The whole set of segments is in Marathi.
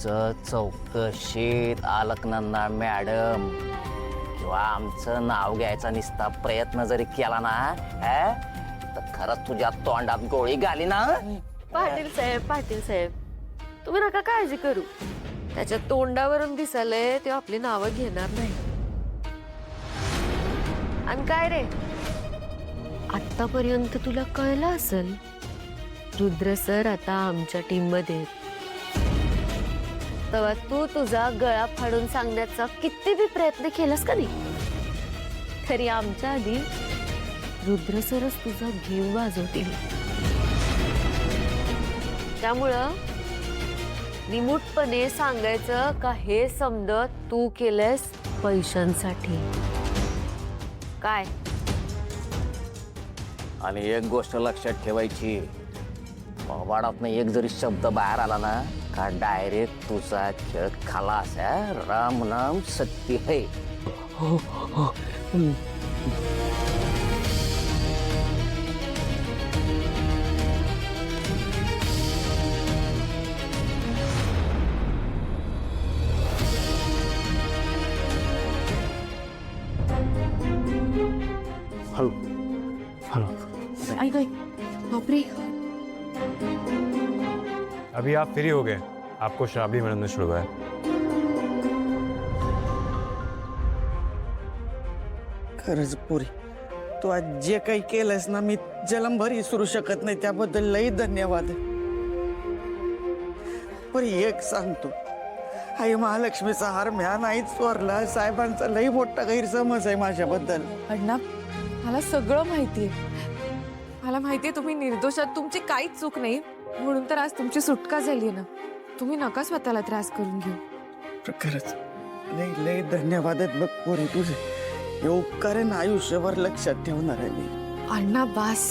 तुमचं चौकशीत आलकनंदा मॅडम किंवा आमचं नाव घ्यायचा निस्ता प्रयत्न जरी केला ना तर खरंच तुझ्या तोंडात गोळी घाली ना. पाटील साहेब तुम्ही नका काळजी करू. त्याच्या तोंडावरून दिसलंय ते आपली नावं घेणार नाही. आणि काय रे, आतापर्यंत तुला कळलं असेल रुद्र सर आता आमच्या टीम मध्ये. तेव्हा तू तुझा गळा फाडून सांगण्याचा किती बी प्रयत्न केलास का नाही, तरी आमच्या आधी रुद्र सरच तुझा घेऊ वाजवतील. त्यामुळं निमूटपणे सांगायचं का हे समजत तू केलंस पैशांसाठी. काय? आणि एक गोष्ट लक्षात ठेवायची, वाडातनं एक जरी शब्द बाहेर आला ना का डायरेक्ट तुझा खेळ खलास. राम नाम सत्य है. हो हो हॅलो हॅलो. ऐक बापरे. अभी आप फ्री हो गए, आपको शराबी मैडम ने छुड़वाया. खरंच पुरी, तू आज जे काही केलंस ना मी जलमभर विसरू शकत नाही. त्याबद्दल लई धन्यवाद. पुरी एक सांगतो, आई महालक्ष्मीचा हार म्या नाहीच चोरला. साहेबांचा लई मोठा गैरसमज आहे माझ्याबद्दल. अण्णा मला सगळं माहितीये. मला माहितीये तुम्ही निर्दोष आहात, तुमची काहीच चूक नाही. म्हणून तर आज तुमची सुटका झाली ना. तुम्ही नका स्वतःला त्रास करून घेऊ. खरंच लई लई धन्यवाद आहेत बघ पुरी तुझे. हे उपकार आहे ना आयुष्यभर लक्षात ठेवणार आहे मी. अण्णा बास.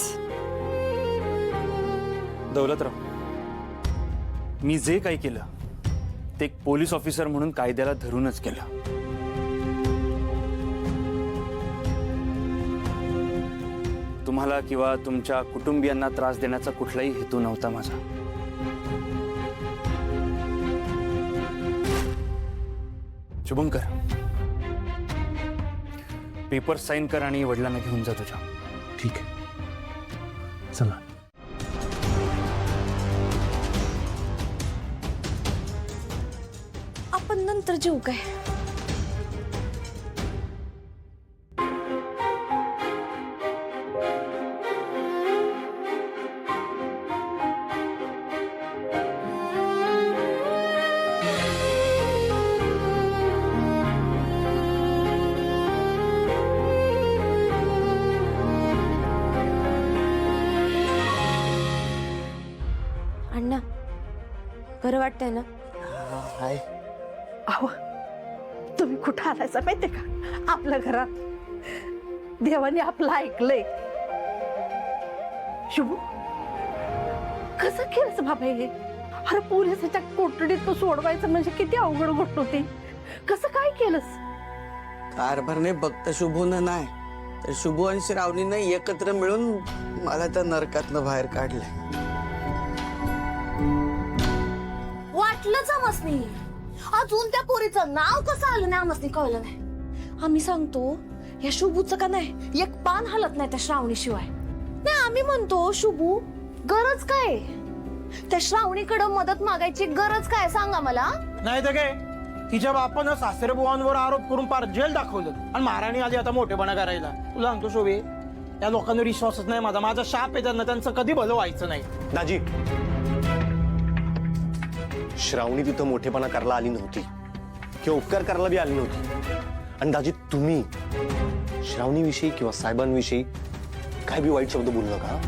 दौलतराव, मी जे काही केलं ते एक पोलीस ऑफिसर म्हणून कायद्याला धरूनच केलं. तुम्हाला किंवा तुमच्या कुटुंबियांना त्रास देण्याचा कुठलाही हेतू नव्हता माझा. शुभंकर, पेपर साइन कर आणि वडिलांना घेऊन जा तुझ्या. ठीक आहे, चला. आपण नंतर जेऊ काय? अण्णा बरं वाटतंय ना? हाय. अहो तुम्ही कुठं आलायचा माहितीये का? आपल्या घरात देवाने आपलं ऐकलंय. शुभू कसं केलंस बाबा हे? अरे पोलिसाच्या कोठडीत तू सोडवायचं म्हणजे किती अवघड गोष्ट होती. कसं काय केलंस? कारभारने फक्त शुभूनं नाही तर शुभू आणि श्रावणीनं एकत्र मिळून मला त्या नरकातनं बाहेर काढलंय. वाटलंच आमसनी. अजून त्या पोरीचं नाव कसं आलं नाही आमसनी कळलं नाही. आम्ही सांगतो या शुभूचं का नाही एक पान हलत नाही त्या श्रावणीशिवाय. नाही आम्ही म्हणतो शुभू गरज काय? त्या श्रावणीकडे मदत मागायची गरज काय सांगा मला. नाही तर काय, तिच्या बापानं सासरे बुवांवर आरोप करून पार जेल दाखवलं आणि महाराणी आली आता मोठेपणा करायला. तुला सांगतो शोभे, या लोकांवर विश्वासच नाही माझा. माझा शाप आहे त्यांना, त्यांचं कधी भलं व्हायचं नाही. दाजी, श्रावणी तिथं मोठेपणा करायला आली नव्हती किंवा उपकार करायला बी आली नव्हती. आणि दाजी तुम्ही श्रावणीविषयी किंवा साहेबांविषयी काय बी वाईट शब्द बोलू नका.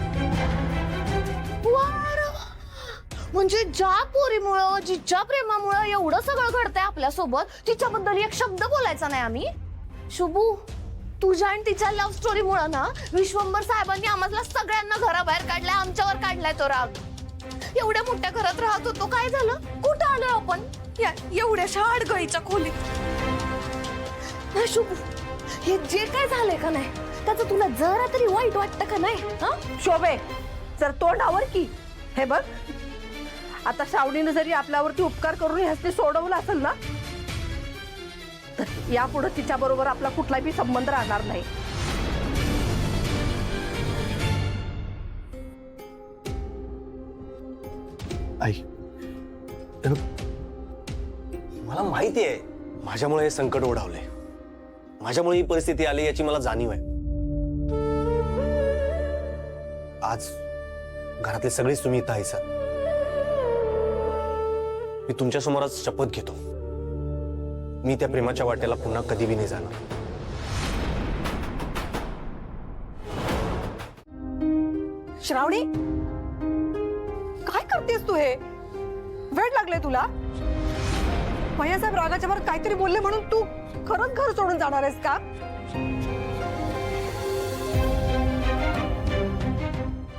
म्हणजे ज्या पोरीमुळं जिच्या प्रेमामुळं एवढं सगळं घडतंय आपल्यासोबत तिच्याबद्दल एक शब्द बोलायचा नाही आम्ही. शुभू तुझ्या आणि तिच्या लव्ह स्टोरी मुळे ना विश्वंभर साहेबांनी आम्हाला सगळ्यांना घराबाहेर काढलाय, आमच्यावर काढलाय तो राग. एवढ्या मोठ्या घरात राहत होतो, काय झालं? कुठं आलो आपण या एवढ्याशा आडगळीच्या खोलीत? नाही शुभू, हे जे काय झालंय का नाही त्याचं तुला जरा तरी वाईट वाटतं का नाही? शोभे जर तोंडावर की हे बघ, आता श्रावणीने जरी आपल्यावरती उपकार करून ह्यासनी सोडवलं असेल ना, तर यापुढे तिच्या बरोबर आपला कुठलाही संबंध राहणार नाही. आई मला माहिती आहे माझ्यामुळे हे संकट ओढावले, माझ्यामुळे ही परिस्थिती आली याची मला जाणीव आहे. आज घरातले सगळेच तुम्ही इथं आहात. मी तुमच्या समोरच शपथ घेतो, मी त्या प्रेमाच्या वाट्याला पुन्हा कधी बी नाही जाणार. श्रावणी, काय करतेस तू? हे वेळ लागले तुला? भैयासाहेब रागाच्या वर काहीतरी बोलले म्हणून तू खरंच घर सोडून जाणार आहेस का?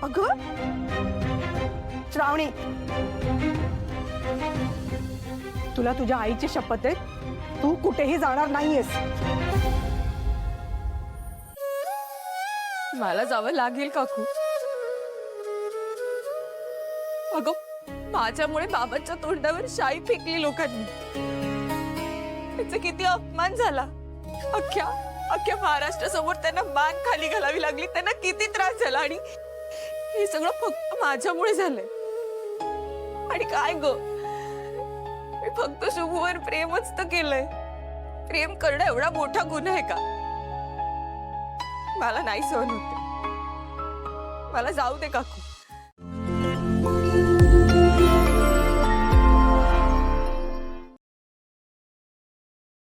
अगं श्रावणी, तुला तुझ्या आईची शपथ आहे, तू कुठेही जाणार नाहीयेस. मला जावं लागेल काकू. अगं, माझ्यामुळे बाबांच्या तोंडावर शाई फेकली लोकांनी. त्याचा किती अपमान झाला. अख्ख्या महाराष्ट्रासमोर त्यांना मान खाली घालावी लागली. त्यांना किती त्रास झाला. आणि हे सगळं फक्त माझ्यामुळे झालंय. आणि काय ग, मी फक्त शुभवर प्रेमच तर केलंय. प्रेम करणं एवढा मोठा गुन्हा आहे का? मला नाही सहन होते. मला जाऊ दे काकू.